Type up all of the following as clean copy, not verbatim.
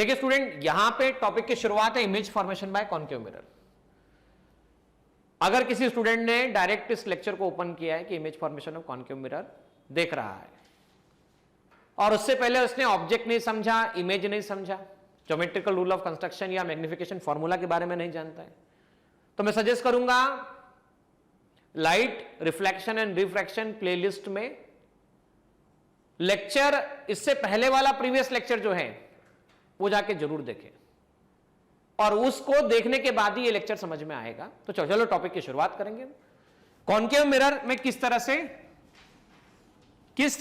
देखिए स्टूडेंट, यहां पे टॉपिक की शुरुआत है image formation by concave mirror. अगर किसी स्टूडेंट ने डायरेक्ट इस लेक्चर को ओपन किया है कि image formation of concave mirror देख रहा है और उससे पहले उसने ऑब्जेक्ट नहीं समझा, इमेज नहीं समझा, ज्योमेट्रिकल रूल ऑफ कंस्ट्रक्शन या मैग्निफिकेशन फॉर्मूला के बारे में नहीं जानता है, तो मैं सजेस्ट करूंगा light reflection and refraction playlist में लेक्चर, इससे पहले वाला प्रीवियस लेक्चर जो है वो जाके जरूर देखें और उसको देखने के बाद ही ये लेक्चर समझ में आएगा। तो चलो टॉपिक की शुरुआत करेंगे। कॉन्केव मिरर में किस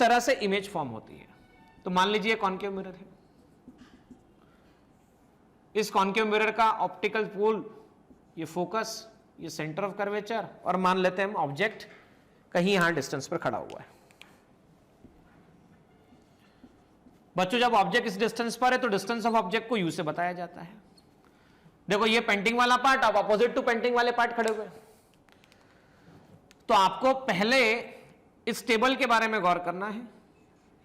तरह से इमेज फॉर्म होती है। तो मान लीजिए कॉन्केव मिरर है, इस कॉन्केव मिरर का ऑप्टिकल पोल, ये फोकस, ये सेंटर ऑफ कर्वेचर, और मान लेते हैं हम ऑब्जेक्ट कहीं यहां डिस्टेंस पर खड़ा हुआ है। बच्चों जब ऑब्जेक्ट इस डिस्टेंस पर है तो डिस्टेंस ऑफ ऑब्जेक्ट को यू से बताया जाता है। देखो ये पेंटिंग वाला पार्ट, आप अपोजिट टू पेंटिंग वाले पार्ट खड़े हुए, तो आपको पहले इस टेबल के बारे में गौर करना है।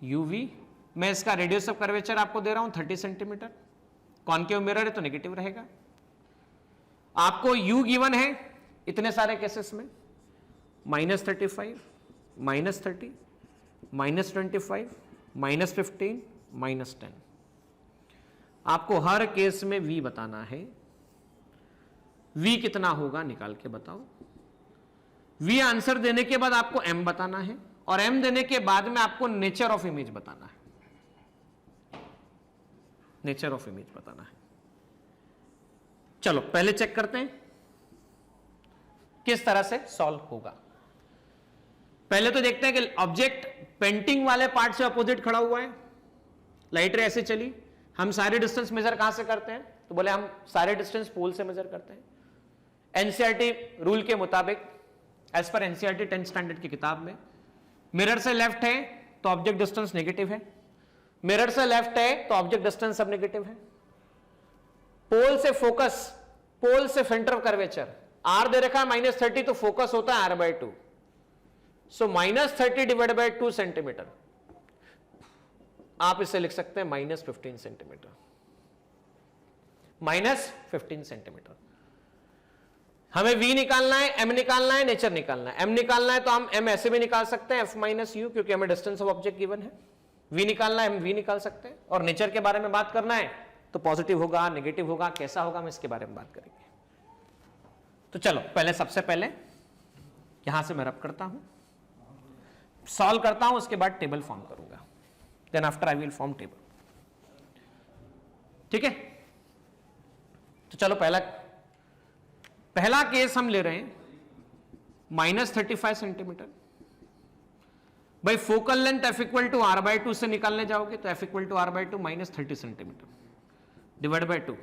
यूवी, मैं इसका रेडियस ऑफ कर्वेचर आपको दे रहा हूं 30 सेंटीमीटर। कॉन्केव मिरर है तो नेगेटिव रहेगा। आपको यू गिवन है इतने सारे केसेस में, -35, -30, -25, -15, -10। आपको हर केस में v बताना है। v कितना होगा निकाल के बताओ। v आंसर देने के बाद आपको m बताना है और m देने के बाद में आपको नेचर ऑफ इमेज बताना है। नेचर ऑफ इमेज बताना है। चलो पहले चेक करते हैं किस तरह से सॉल्व होगा। पहले तो देखते हैं कि ऑब्जेक्ट पेंटिंग वाले पार्ट से अपोजिट खड़ा हुआ है, लाइट रे ऐसे चली। हम सारे डिस्टेंस मेजर कहां से करते हैं, तो बोले हम सारे डिस्टेंस पोल से मेजर करते हैं। एनसीईआरटी रूल के मुताबिक, as per NCERT 10th standard की किताब में, मिरर से लेफ्ट है तो ऑब्जेक्ट डिस्टेंस नेगेटिव है, मिरर से लेफ्ट है तो ऑब्जेक्ट डिस्टेंस सब नेगेटिव है। पोल से फोकस, पोल से सेंटर ऑफ कर्वेचर, आर दे रखा है -30, तो फोकस होता है r/2, so -30 divide by 2 centimetre. आप इसे लिख सकते हैं -15 सेंटीमीटर, -15 सेंटीमीटर। हमें v निकालना है, m निकालना है, नेचर निकालना है। m निकालना है तो हम m ऐसे भी निकाल सकते हैं, f - u, क्योंकि हमें डिस्टेंस ऑफ ऑब्जेक्ट गिवन है। v निकालना है, हम v निकाल सकते हैं। और नेचर के बारे में बात करना है तो पॉजिटिव होगा, नेगेटिव होगा, कैसा होगा, हम इसके बारे में बात करेंगे। तो चलो पहले, सबसे पहले यहां से मैं रब करता हूं, सॉल्व करता हूं, उसके बाद टेबल फॉर्म करूंगा। Then after I will form table. ठीक है, तो चलो पहला केस हम ले रहे हैं -35 सेंटीमीटर। भाई फोकल लेंथ f = r/2 से निकालने जाओगे तो f = r/2 -30 centimetre divide by 2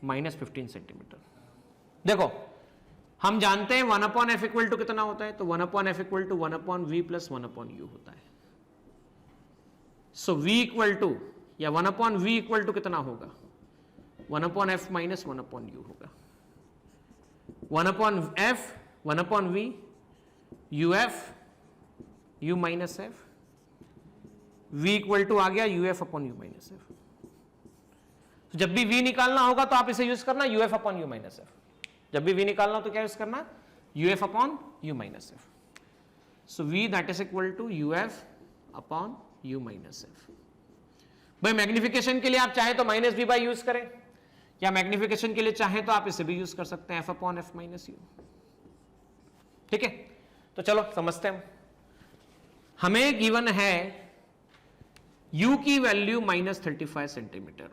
-15 centimetre. देखो हम जानते हैं 1/f = कितना होता है, तो 1/f = 1/v + 1/u होता है। सो v = या 1/v = कितना होगा, 1/f - 1/u होगा। 1/f 1/v uf u - f, v = आ गया uf/u - f। तो जब भी v निकालना होगा तो आप इसे यूज करना uf/u - f। जब भी v निकालना हो तो क्या यूज करना, uf/u - f। So v that is equal to uf/u - f। भाई मैग्निफिकेशन के लिए आप चाहे तो -v यूज करें, या मैग्निफिकेशन के लिए चाहे तो आप इसे भी यूज कर सकते हैं, f/f - u। ठीक है, तो चलो समझते हैं। हमें गिवन है u की वैल्यू -35 सेंटीमीटर।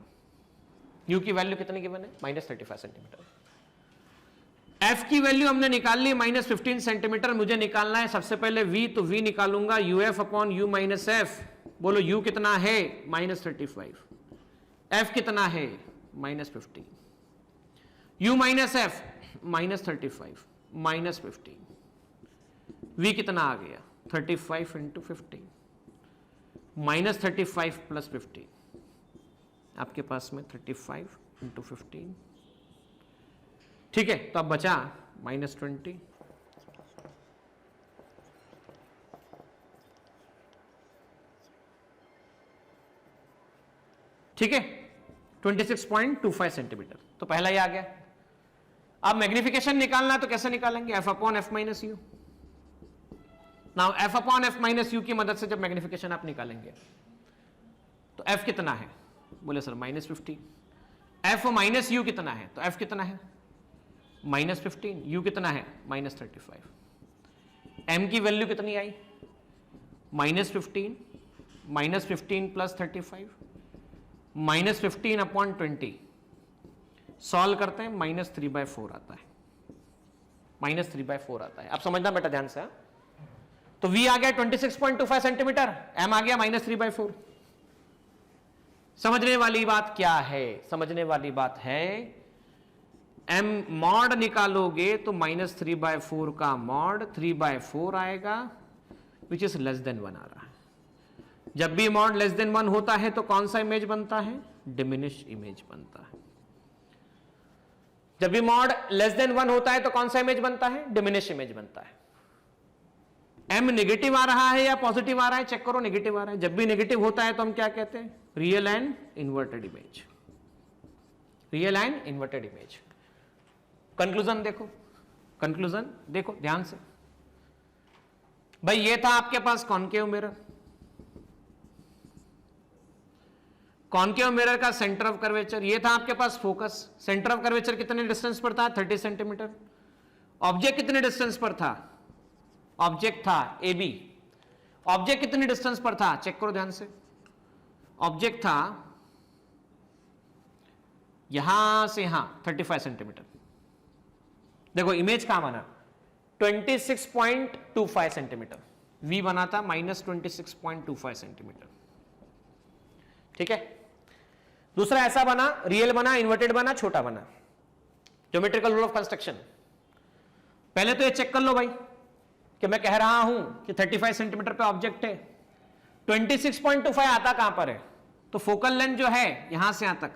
u की वैल्यू कितनी गिवन है, -35 सेंटीमीटर। f की वैल्यू हमने निकाल ली -15 सेंटीमीटर। मुझे निकालना है सबसे पहले v, तो v निकालूंगा uf/u - f। बोलो u कितना है, -35, f कितना है, -15, u - f -35 -15, v कितना आ गया, 35 × 15, -35 + 15, आपके पास में 35 × 15। ठीक है, तो अब बचा -20, ठीक है। 26.25 सेंटीमीटर। तो पहला ही आ गया। अब मैग्निफिकेशन निकालना है तो कैसे निकालेंगे? F upon F minus you. Now F upon F minus you की मदद से जब मैग्निफिकेशन आप निकालेंगे तो एफ कितना है? बोले सर -15। एफ माइनस यू कितना है? तो एफ कितना है? -15। यू कितना है? -35। एम की वैल्यू कितनी आई? -15 प्लस 35 -15 अपॉन 20। सॉल्व करते हैं, -3/4 आता है। -3/4 आता है। अब समझना बेटा ध्यान से। तो V आ गया 26.25 सेंटीमीटर, M आ गया -3/4। समझने वाली बात क्या है? समझने वाली बात है M मॉड निकालोगे तो -3/4 का मॉड 3/4 आएगा, विच इज लेस देन 1 आ रहा है। जब भी मॉड लेस देन 1 होता है तो कौन सा इमेज बनता है? डिमिनिश इमेज बनता है। जब भी मॉड लेस देन 1 होता है तो कौन सा इमेज बनता है? डिमिनिश इमेज बनता है। M नेगेटिव आ रहा है या पॉजिटिव आ रहा है? चेक करो, नेगेटिव आ रहा है। जब भी नेगेटिव होता है तो हम क्या कहते हैं? Real and inverted image. Real and inverted image. Conclusion देखो, कंक्लूजन देखो ध्यान से। भाई ये था आपके पास कॉनकेव मिरर। कॉनकेव मिरर का सेंटर ऑफ कर्वेचर, ये था आपके पास फोकस। सेंटर ऑफ कर्वेचर कितने डिस्टेंस पर था? 30 सेंटीमीटर। ऑब्जेक्ट कितने डिस्टेंस पर था? ऑब्जेक्ट था AB। ऑब्जेक्ट कितने डिस्टेंस पर था? चेक करो ध्यान से। ऑब्जेक्ट था यहां से यहां 35 सेंटीमीटर। देखो इमेज कहां बना? 26.25 सेंटीमीटर। V बना था -26.25 सेंटीमीटर। ठीक है। दूसरा ऐसा बना, रियल बना, इन्वर्टेड बना, छोटा बना। Geometrical rule of construction. पहले तो ये चेक कर लो भाई कि मैं कह रहा हूं कि 35 सेंटीमीटर पे ऑब्जेक्ट है। 26.25 आता कहां पर है? तो फोकल लेंथ जो है यहां से यहां तक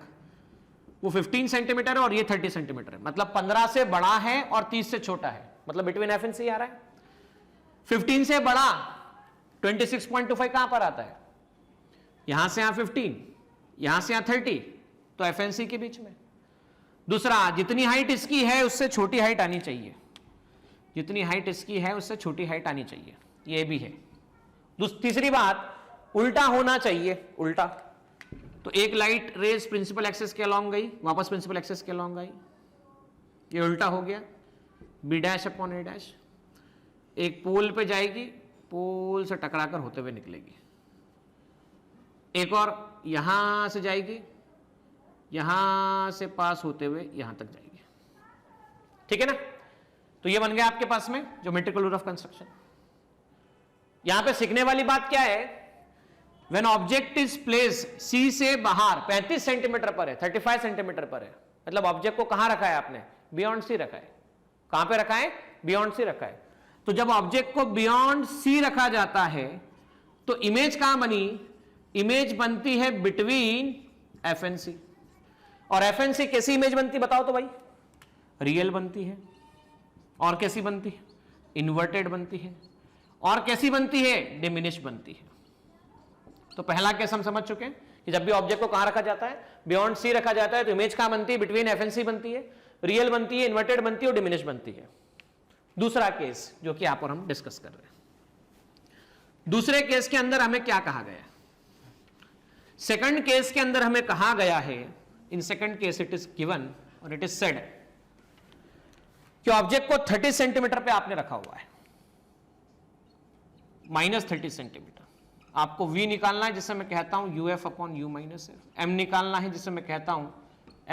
वो 15 सेंटीमीटर है और ये 30 सेंटीमीटर है। मतलब 15 से बड़ा है और 30 से छोटा है। मतलब बिटवीन एफ एंड सी आ रहा है। 15 से बड़ा 26.25 कहां पर आता है? यहां से यहां 15, यहां से यहां 30, तो एफ एंड सी के बीच में। दूसरा, जितनी हाइट इसकी है उससे छोटी हाइट आनी चाहिए। जितनी हाइट इसकी है उससे छोटी हाइट आनी चाहिए। ये भी है। तीसरी बात, उल्टा होना चाहिए। उल्टा तो एक लाइट रेज प्रिंसिपल एक्सिस के अलॉन्ग गई, वापस प्रिंसिपल एक्सिस के अलॉन्ग आई, ये उल्टा हो गया। B' upon A'। एक पोल पे जाएगी, पोल से टकराकर होते हुए निकलेगी। एक और यहां से जाएगी, यहां से पास होते हुए यहां तक जाएगी। ठीक है ना? तो ये बन गया आपके पास में ज्योमेट्रिकल रूल ऑफ कंस्ट्रक्शन। यहां पे सीखने वाली बात क्या है? When object is place C से बाहर 35 सेंटीमीटर पर है, 35 सेंटीमीटर पर है, मतलब ऑब्जेक्ट को कहां रखा है आपने? बियॉन्ड C रखा है। कहां पे रखा है? बियॉन्ड C रखा है। तो जब ऑब्जेक्ट को बियॉन्ड C रखा जाता है तो इमेज कहां बनी? इमेज बनती है बिटवीन एफ एंड सी। और एफ एंड सी कैसी इमेज बनती बताओ तो भाई? रियल बनती है। और कैसी बनती है? इन्वर्टेड बनती है। और कैसी बनती है? डिमिनिश बनती है। तो पहला केस हम समझ चुके हैं कि जब भी ऑब्जेक्ट को कहां रखा जाता है? बियॉन्ड सी रखा जाता है तो इमेज कहां बनती है? बिटवीन एफ एंड सी बनती है, रियल बनती है, इन्वर्टेड बनती है और डिमिनिश बनती है। दूसरा केस जो कि आप और हम डिस्कस कर रहे हैं, दूसरे केस के अंदर हमें क्या कहा गया? सेकंड केस के अंदर हमें कहा गया है, in second case it is given और इट इज सेड कि ऑब्जेक्ट को 30 सेंटीमीटर पे आपने रखा हुआ है, -30 सेंटीमीटर। आपको V निकालना है जिससे मैं कहता हूं UF upon U minus F। M निकालना है जिससे मैं कहता हूं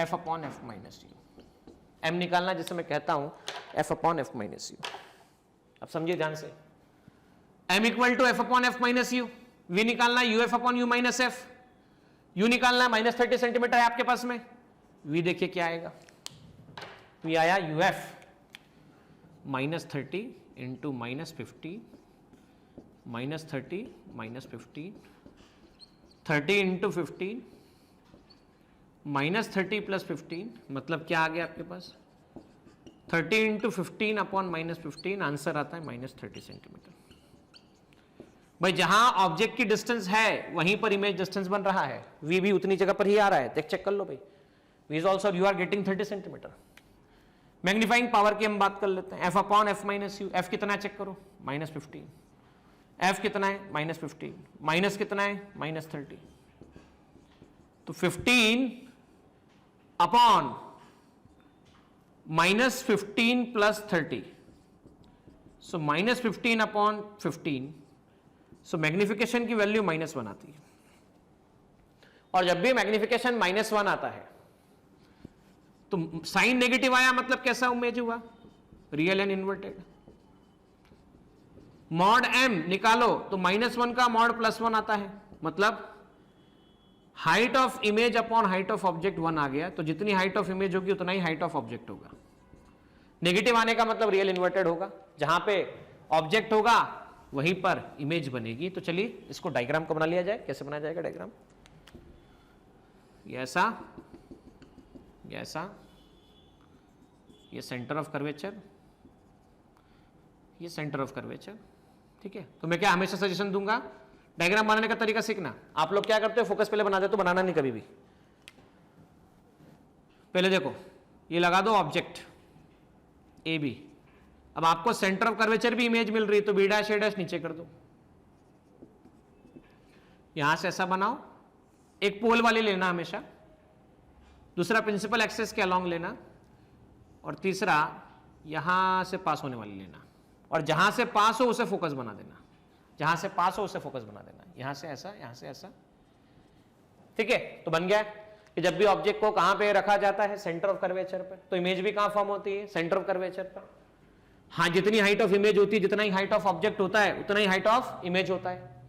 F upon F minus U। M निकालना जिससे मैं कहता हूं F upon F minus U। अब समझिए ध्यान से, M equal to F upon F minus U। V निकालना है UF upon U minus F। U निकालना है -30 सेंटीमीटर है आपके पास में। V देखिए क्या आएगा? V आया UF -30 इंटू -50 -30 -15 30 इंटू 15 -30 प्लस 15 मतलब क्या आ गया आपके पास? 30 इंटू 15 अपॉन -15 आंसर आता है -30 सेंटीमीटर। भाई जहां ऑब्जेक्ट की डिस्टेंस है वहीं पर इमेज डिस्टेंस बन रहा है, वी भी उतनी जगह पर ही आ रहा है, चेक कर लो भाई, V is also you are getting 30 centimetre. Magnifying power की हम बात कर लेते हैं, F upon F minus U, F कितना है चेक करो, -15, एफ कितना है -15, माइनस कितना है -30, तो 15 अपॉन -15 प्लस 30, सो -15 अपॉन 15, सो मैग्निफिकेशन की वैल्यू -1 आती है। और जब भी मैग्निफिकेशन -1 आता है तो साइन नेगेटिव आया मतलब कैसा इमेज हुआ, real and inverted. Mod m निकालो तो -1 का मॉड +1 आता है, मतलब height of image upon height of object 1 आ गया, तो जितनी हाइट ऑफ इमेज होगी उतना ही हाइट ऑफ ऑब्जेक्ट होगा। नेगेटिव आने का मतलब रियल इन्वर्टेड होगा, जहां पे ऑब्जेक्ट होगा वहीं पर इमेज बनेगी। तो चलिए इसको डायग्राम को बना लिया जाए, कैसे बनाया जाएगा डायग्राम, ऐसा, ऐसा, ये सेंटर ऑफ कर्वेचर, ये सेंटर ऑफ कर्वेचर, ठीक है। तो मैं क्या हमेशा सजेशन दूंगा, डायग्राम बनाने का तरीका सीखना। आप लोग क्या करते हो, फोकस पहले बना देते हो, बनाना नहीं कभी भी। पहले देखो ये लगा दो ऑब्जेक्ट ए बी, अब आपको सेंटर ऑफ कर्वेचर भी इमेज मिल रही है, तो बी डैश ए डैश नीचे कर दो, यहां से ऐसा बनाओ, एक पोल वाली लेना हमेशा, दूसरा प्रिंसिपल एक्सेस के अलॉन्ग लेना, और तीसरा यहां से पास होने वाली लेना, और जहां से पास हो उसे फोकस बना देना, जहां से पास हो उसे फोकस बना देना, यहां से ऐसा, यहां से ऐसा, ठीक है। तो बन गया कि जब भी ऑब्जेक्ट को कहां पे रखा जाता है, सेंटर ऑफ कर्वेचर पर, तो इमेज भी कहां फॉर्म होती है, सेंटर ऑफ कर्वेचर पर। हाँ, जितनी हाइट ऑफ इमेज होती है, जितना ही हाइट ऑफ ऑब्जेक्ट होता है उतना ही हाइट ऑफ इमेज होता है,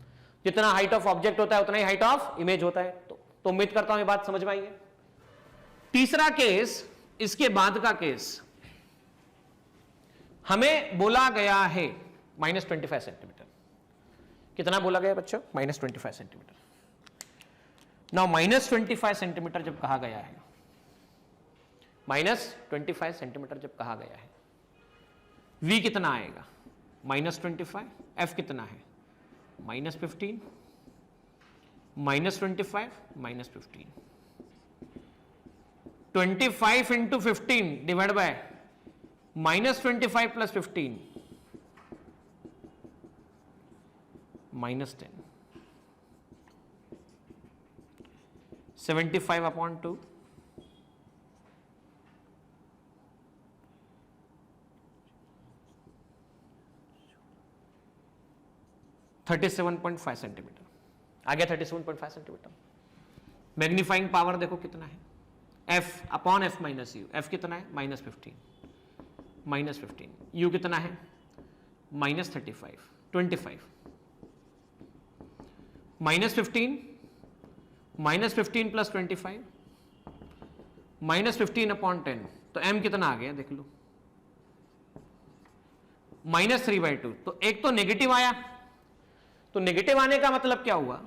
जितना हाइट ऑफ ऑब्जेक्ट होता है उतना ही हाइट ऑफ इमेज होता है। तो उम्मीद करता हूं ये बात समझ में आई है। तीसरा केस, इसके बाद का केस, हमें बोला गया है -25 सेंटीमीटर। कितना बोला गया बच्चों, -25 सेंटीमीटर। नाउ -25 सेंटीमीटर जब कहा गया है, -25 सेंटीमीटर जब कहा गया है, v कितना आएगा -25, f कितना है -15, -25, -15, 25 into 15 divide by -25 plus 15, -10, 75 upon 2, 37.5 centimetre आ गया, 37.5 सेंटीमीटर। मैग्नीफाइंग पावर देखो कितना है, f upon f minus u, f कितना है -15, u कितना है -35, 25, -15, -15 प्लस 25, -15 अपॉन 10, तो m कितना आ गया देख लो, -3/2। तो एक तो नेगेटिव आया, तो नेगेटिव आने का मतलब क्या हुआ,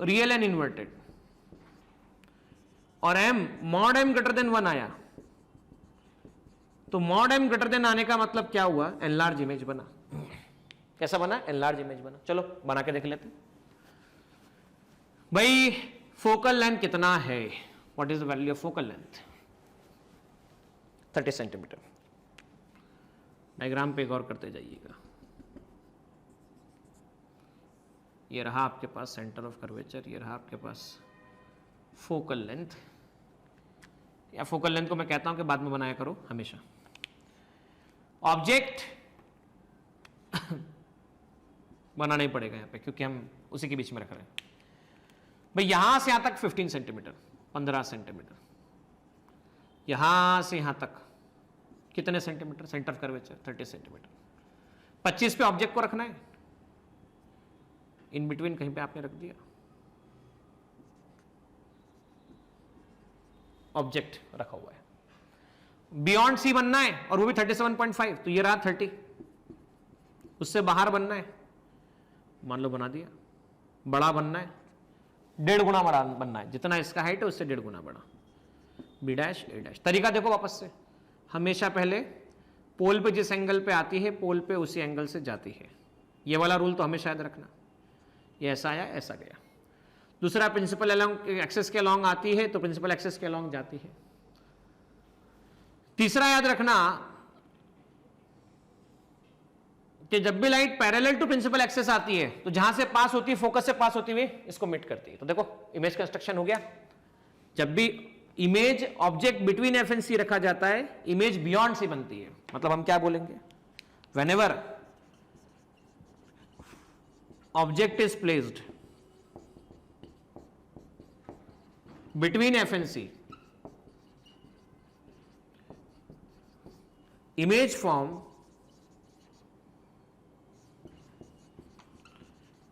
रियल एंड इन्वर्टेड, और m mod m greater than 1 आया, तो मॉड m ग्रेटर देन आने का मतलब क्या हुआ, एनलार्ज इमेज बना। कैसा बना, एनलार्ज इमेज बना। चलो बना के देख लेते हैं भाई। फोकल लेंथ कितना है, what is the value of focal length, 30 centimetre. Diagram पे गौर करते जाइएगा। ये रहा आपके पास सेंटर ऑफ कर्वेचर, ये रहा आपके पास फोकल लेंथ, या फोकल लेंथ को मैं कहता हूं कि बाद में बनाया करो हमेशा। ऑब्जेक्ट बनाना ही पड़ेगा यहां पे, क्योंकि हम उसी के बीच में रख रहे हैं भाई। यहां से यहां तक 15 सेंटीमीटर, 15 सेंटीमीटर, यहां से यहां तक कितने centimetre, centre of curvature 30 centimetre. 25 पे ऑब्जेक्ट को रखना है, इन बिटवीन कहीं पे आपने रख दिया, ऑब्जेक्ट रखा हुआ है, बियॉन्ड सी बनना है और वो भी 37.5, तो ये रहा 30, उससे बाहर बनना है, मान लो बना दिया, बड़ा बनना है, 1.5 गुना बड़ा बनना है, जितना इसका हाइट है उससे 1.5 गुना बड़ा, बी डैश ए डैश। तरीका देखो वापस से, हमेशा पहले पोल पे जिस एंगल पे आती है पोल पे उसी एंगल से जाती है। ये वाला रूल तो हमें शायद रखना, ये ऐसा आया ऐसा गया। दूसरा, प्रिंसिपल अलोंग एक्सेस के अलोंग आती है तो प्रिंसिपल एक्सेस के अलोंग जाती है। तीसरा याद रखना कि जब भी light parallel to principal axis आती है तो जहां से पास होती है, फोकस से पास होती हुई इसको मीट करती है। तो देखो इमेज कंस्ट्रक्शन हो गया। जब भी image object between F and C रखा जाता है, इमेज बियॉन्ड सी बनती है। मतलब हम क्या बोलेंगे, whenever object is placed between F and C, image form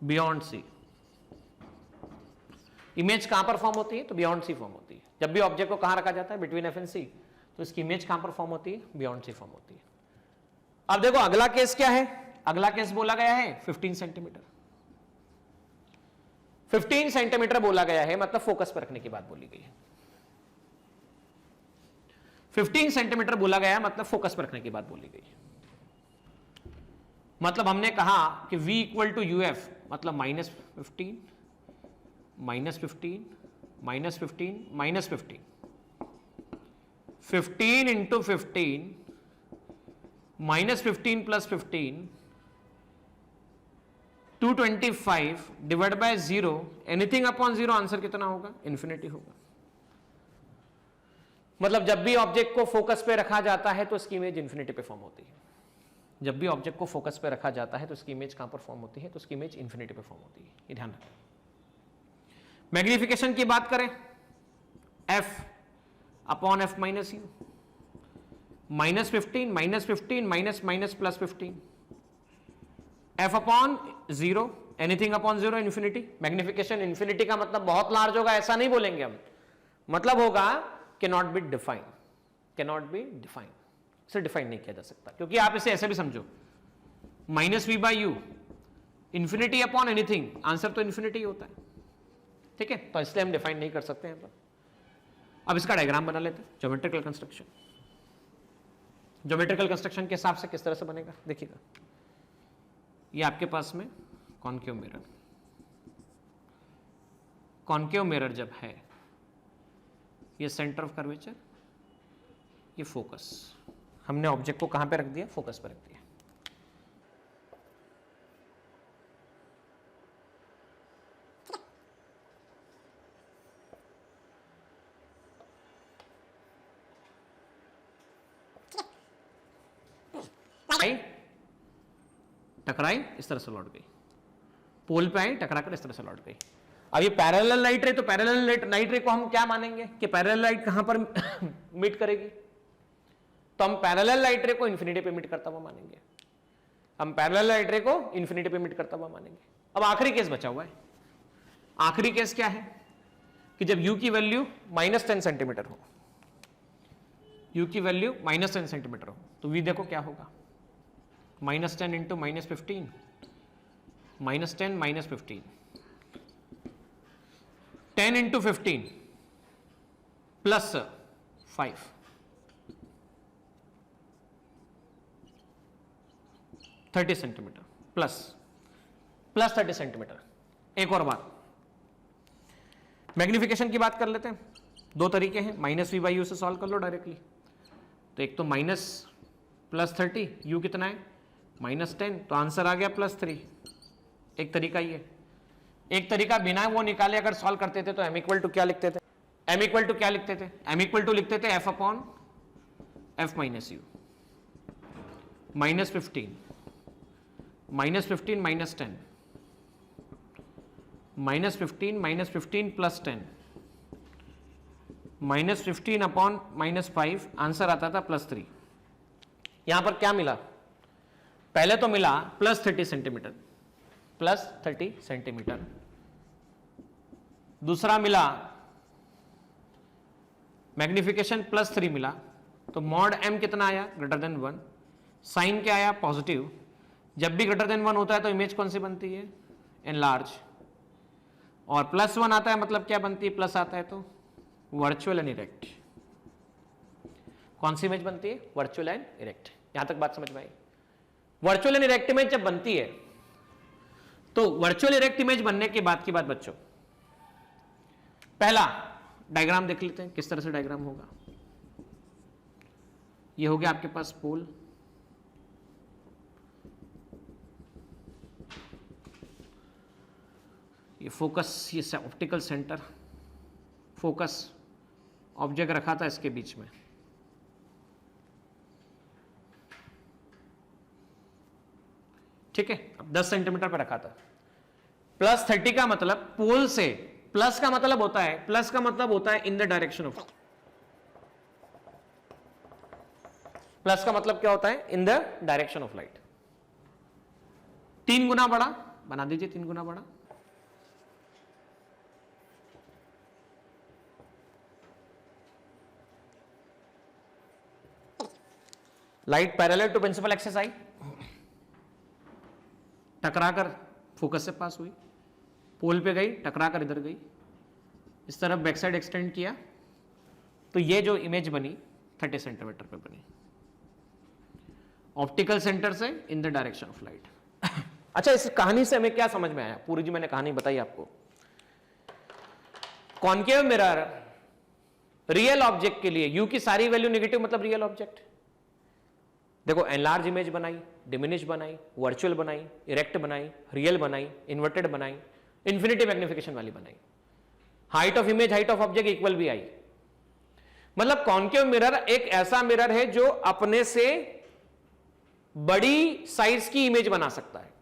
beyond C. Image कहां पर फॉर्म होती है, तो बियॉन्ड सी फॉर्म होती है। जब भी ऑब्जेक्ट को कहां रखा जाता है, बिटवीन एफ एंड सी, तो इसकी इमेज कहां पर फॉर्म होती है, बियॉन्ड सी फॉर्म होती है। अब देखो अगला केस क्या है, अगला केस बोला गया है 15 सेंटीमीटर। 15 सेंटीमीटर बोला गया है, मतलब फोकस पर रखने की बात बोली गई है। 15 सेंटीमीटर बोला गया मतलब फोकस पर रखने की बात बोली गई है। मतलब हमने कहा कि V इक्वल टू यूएफ, मतलब -15 -15 -15 -15, 15 into 15 -15 plus 15 225 divide by 0, anything upon 0, answer कितना होगा, इन्फिनिटी होगा। मतलब जब भी ऑब्जेक्ट को फोकस पे रखा जाता है तो उसकी इमेज इन्फिनिटी पे फॉर्म होती है। जब भी ऑब्जेक्ट को फोकस पे रखा जाता है तो उसकी इमेज कहां पर फॉर्म होती है, तो उसकी इमेज इन्फिनिटी पे फॉर्म होती है। ये ध्यान रखें। मैग्निफिकेशन की बात करें, f upon f minus you, -15 -15 minus plus 15, f upon 0, anything upon 0, infinity. Magnification infinity का मतलब बहुत लार्ज होगा ऐसा नहीं बोलेंगे हम, मतलब होगा cannot be define, cannot be define, इसे डिफाइन नहीं किया जा सकता। क्योंकि आप इसे ऐसे भी समझो, -v/u, infinity upon anything, answer तो इंफिनिटी होता है, ठीक है। तो इसलिए हम डिफाइन नहीं कर सकते हैं। अब इसका डायग्राम बना लेते हैं, ज्योमेट्रिकल कंस्ट्रक्शन। ज्योमेट्रिकल कंस्ट्रक्शन के हिसाब से किस तरह से बनेगा देखिएगा। ये आपके पास में कॉन्केव मिरर, कॉन्केव मिरर जब है, ये सेंटर ऑफ कर्वेचर, ये फोकस, हमने ऑब्जेक्ट को कहां पे रख दिया, फोकस पे रख दिया। टकराई इस तरह से लौट गई, पोल पे आई टकरा कर इस तरह से लौट गई। अब ये पैरेलल लाइट रे, तो पैरेलल लाइट रे को हम क्या मानेंगे कि पैरेलल लाइट कहां पर मीट करेगी, तो हम पैरेलल लाइट रे को इन्फिनिटी पे मीट करता हुआ मानेंगे। हम पैरेलल लाइट रे को इन्फिनिटी पे मीट करता हुआ मानेंगे। अब आखिरी केस बचा हुआ है। आखिरी केस क्या है कि जब u की वैल्यू -10 सेंटीमीटर हो, u की वैल्यू -10 सेंटीमीटर हो, तो v देखो क्या होगा, -10 into -15, -10 -15, 10 into 15 plus 5, 30 centimetre plus 30 centimetre. एक और बात, मैग्निफिकेशन की बात कर लेते हैं। दो तरीके हैं, -v/u से सॉल्व कर लो डायरेक्टली। तो एक तो -+30, u कितना है -10, तो आंसर आ गया +3। एक तरीका ये, एक तरीका बिना वो निकाले अगर सॉल्व करते थे तो m इक्वल टू क्या लिखते थे, m इक्वल टू क्या लिखते थे, m इक्वल टू लिखते थे f upon f minus you, -15 -15 -10, -15 -15 plus 10, -15 upon -5, answer आता था +3। यहां पर क्या मिला, पहले तो मिला +30 सेंटीमीटर, +30 सेंटीमीटर। दूसरा मिला मैग्निफिकेशन +3 मिला, तो मॉड m कितना आया, >1। साइन क्या आया, पॉजिटिव। जब भी >1 होता है तो इमेज कौन सी बनती है, एनलार्ज। और +1 आता है मतलब क्या बनती है, प्लस आता है तो वर्चुअल एंड इरेक्ट। कौन सी इमेज बनती है, वर्चुअल एंड इरेक्ट। यहां तक बात समझ में आई? वर्चुअल एंड इरेक्ट इमेज जब बनती है तो वर्चुअल इरेक्ट इमेज बनने के बाद की बात बच्चों, पहला डायग्राम देख लेते हैं किस तरह से डायग्राम होगा। ये हो गया आपके पास पोल, ये फोकस, ये ऑप्टिकल सेंटर, फोकस ऑब्जेक्ट रखा था इसके बीच में, ठीक है। अब 10 सेंटीमीटर पर रखा था। +30 का मतलब पोल से, प्लस का मतलब होता है in the direction of, plus का मतलब क्या होता है? In the direction of light. 3 गुना बड़ा बना दीजिए, 3 गुना बड़ा। Light parallel to principal axis आई, टकराकर फोकस से पास हुई, पोल पे गई, टकराकर इधर गई, इस तरफ बैक साइड एक्सटेंड किया, तो ये जो इमेज बनी 30 सेंटीमीटर पे बनी, ऑप्टिकल सेंटर से इन द डायरेक्शन ऑफ लाइट। अच्छा, इस कहानी से हमें क्या समझ में आया? पूरी जी मैंने कहानी बताई आपको। कॉन्केव मिरर रियल ऑब्जेक्ट के लिए यू की सारी वैल्यू नेगेटिव, मतलब रियल ऑब्जेक्ट। देखो, एनलार्ज इमेज बनाई, डिमिनिश बनाई, वर्चुअल बनाई, इरेक्ट बनाई, रियल बनाई, इन्वर्टेड बनाई, इंफिनिटी मैग्निफिकेशन वाली बनाई, height of image, height of object equal भी आई। मतलब कॉन्केव मिरर एक ऐसा मिरर है जो अपने से बड़ी साइज की इमेज बना सकता है,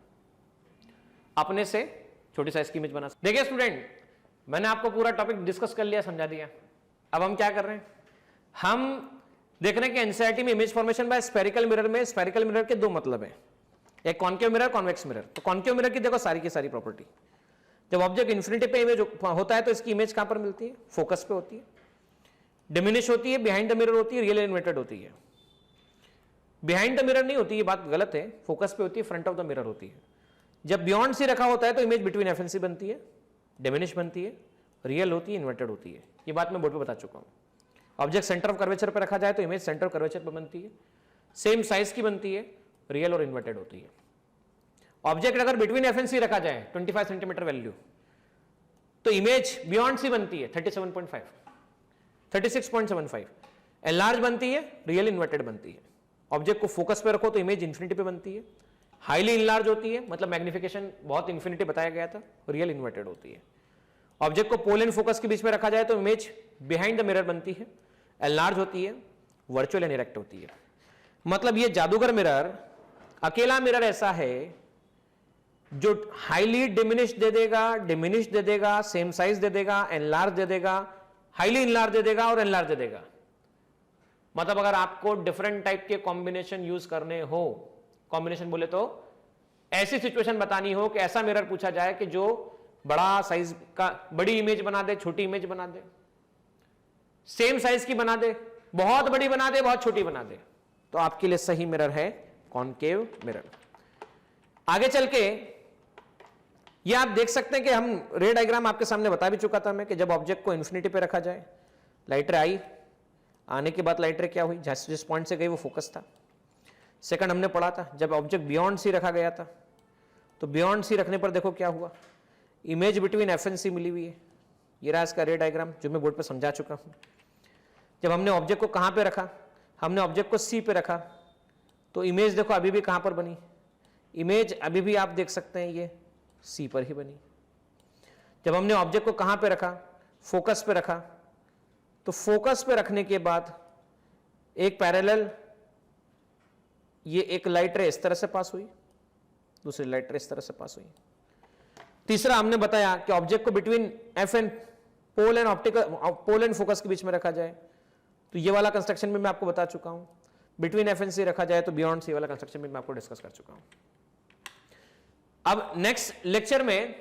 अपने से छोटी साइज की इमेज बना सकता है। देखिए स्टूडेंट, मैंने आपको पूरा टॉपिक डिस्कस कर लिया, समझा दिया। अब हम क्या कर रहे हैं? हम देख रहे हैं कि एनसीईआरटी में image formation by spherical mirror में स्फेरिकल मिरर के 2 मतलब हैं, एक कॉन्केव मिरर, कॉन्वेक्स मिरर। तो कॉन्केव मिरर की देखो सारी की सारी प्रॉपर्टी, जब ऑब्जेक्ट इन्फिनिटी पे इमेज होता है तो इसकी इमेज कहां पर मिलती है? फोकस पे होती है, डिमिनिश होती है, बिहाइंड द मिरर होती है, रियल इन्वर्टेड होती है। बिहाइंड द मिरर नहीं होती, ये बात गलत है, फोकस पे होती है, फ्रंट ऑफ द मिरर होती है। जब बियॉन्ड सी रखा होता है तो इमेज बिटवीन एफएनसी बनती है, डिमिनिश बनती है, रियल होती है, इन्वर्टेड होती है। ये बात मैं बोर्ड पे बता चुका हूं। ऑब्जेक्ट सेंटर ऑफ कर्वेचर पर रखा जाए तो इमेज सेंटर ऑफ कर्वेचर पर बनती है, सेम साइज की बनती है, रियल और इन्वर्टेड होती है। ऑब्जेक्ट अगर बिटवीन एफएनसी रखा जाए 25 सेंटीमीटर वैल्यू, तो इमेज बियॉन्ड सी बनती है 37.5, 36.75, एनलार्ज बनती है, रियल इन्वर्टेड बनती है। ऑब्जेक्ट को फोकस पे रखो तो इमेज इन्फिनिटी पे बनती है, हाईली इनलार्ज होती है, मतलब मैग्निफिकेशन बहुत इन्फिनिटी बताया गया था, रियल इन्वर्टेड होती है। ऑब्जेक्ट को पोल एंड फोकस के बीच में रखा जाए तो इमेज बिहाइंड द मिरर बनती है, एनलार्ज होती है, वर्चुअल एंड इरेक्ट होती है। मतलब ये जादूगर मिरर अकेला मिरर ऐसा है जो हाईली डिमिनिश दे देगा, सेम साइज दे देगा, एनलार्ज दे देगा, हाईली इनलार्ज दे देगा और एनलार्ज दे देगा। मतलब अगर आपको डिफरेंट टाइप के कॉम्बिनेशन यूज करने हो, कॉम्बिनेशन बोले तो ऐसी सिचुएशन बतानी हो कि ऐसा मिरर पूछा जाए कि जो बड़ा साइज का बड़ी इमेज बना दे, छोटी इमेज बना दे, सेम साइज की बना दे, बहुत बड़ी बना दे, बहुत छोटी बना दे, तो आपके लिए सही मिरर है कॉन्केव मिरर। आगे चल के ये आप देख सकते हैं कि हम रे डायग्राम आपके सामने बता भी चुका था मैं कि जब ऑब्जेक्ट को इन्फिनिटी पे रखा जाए, लाइट रे आई, आने के बाद लाइट रे क्या हुई, जिस पॉइंट से गई वो फोकस था। सेकंड हमने पढ़ा था जब ऑब्जेक्ट बियॉन्ड सी रखा गया था, तो बियॉन्ड सी रखने पर देखो क्या हुआ, इमेज बिटवीन एफ एंड सी मिली हुई है। ये रहा इसका रे डायग्राम जो मैं बोर्ड पे समझा चुका हूं। जब हमने ऑब्जेक्ट को कहां पे रखा, हमने ऑब्जेक्ट को सी पे रखा, तो इमेज देखो अभी भी कहां पर बनी, इमेज अभी भी आप देख सकते हैं ये सी पर ही बनी। जब हमने ऑब्जेक्ट को कहां पे रखा, फोकस पे रखा, तो फोकस पे रखने के बाद एक पैरेलल ये एक लाइट रे इस तरह से पास हुई, दूसरी लाइट रे इस तरह से पास हुई। तीसरा हमने बताया कि ऑब्जेक्ट को between F and pole and optical, pole and focus के बीच में रखा जाए, तो ये वाला कंस्ट्रक्शन में मैं आपको बता चुका हूं। बिटवीन एफ एंड सी रखा जाए तो बियॉन्ड सी वाला कंस्ट्रक्शन में मैं आपको डिस्कस कर चुका हूं। अब नेक्स्ट लेक्चर में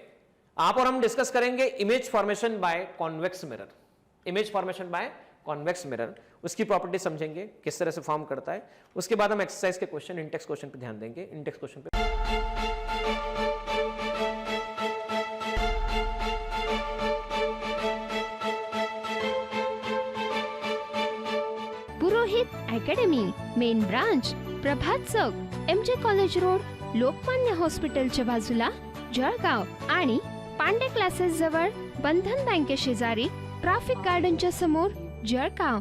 आप और हम डिस्कस करेंगे image formation by convex mirror. Image formation by convex mirror, उसकी प्रॉपर्टी समझेंगे किस तरह से फॉर्म करता है। उसके बाद हम एक्सरसाइज के क्वेश्चन, इंटेक्स क्वेश्चन पे ध्यान देंगे। इंटेक्स क्वेश्चन पे पुरोहित अकॅडमी, मेन ब्रांच, प्रभात चौक, MJ कॉलेज रोड, लोकमान्य हॉस्पिटलच्या बाजूला, जळगाव आणि पांडे क्लासेस जवळ, बंधन बँके शेजारी, ट्रॅफिक गार्डनच्या समोर, जळगाव.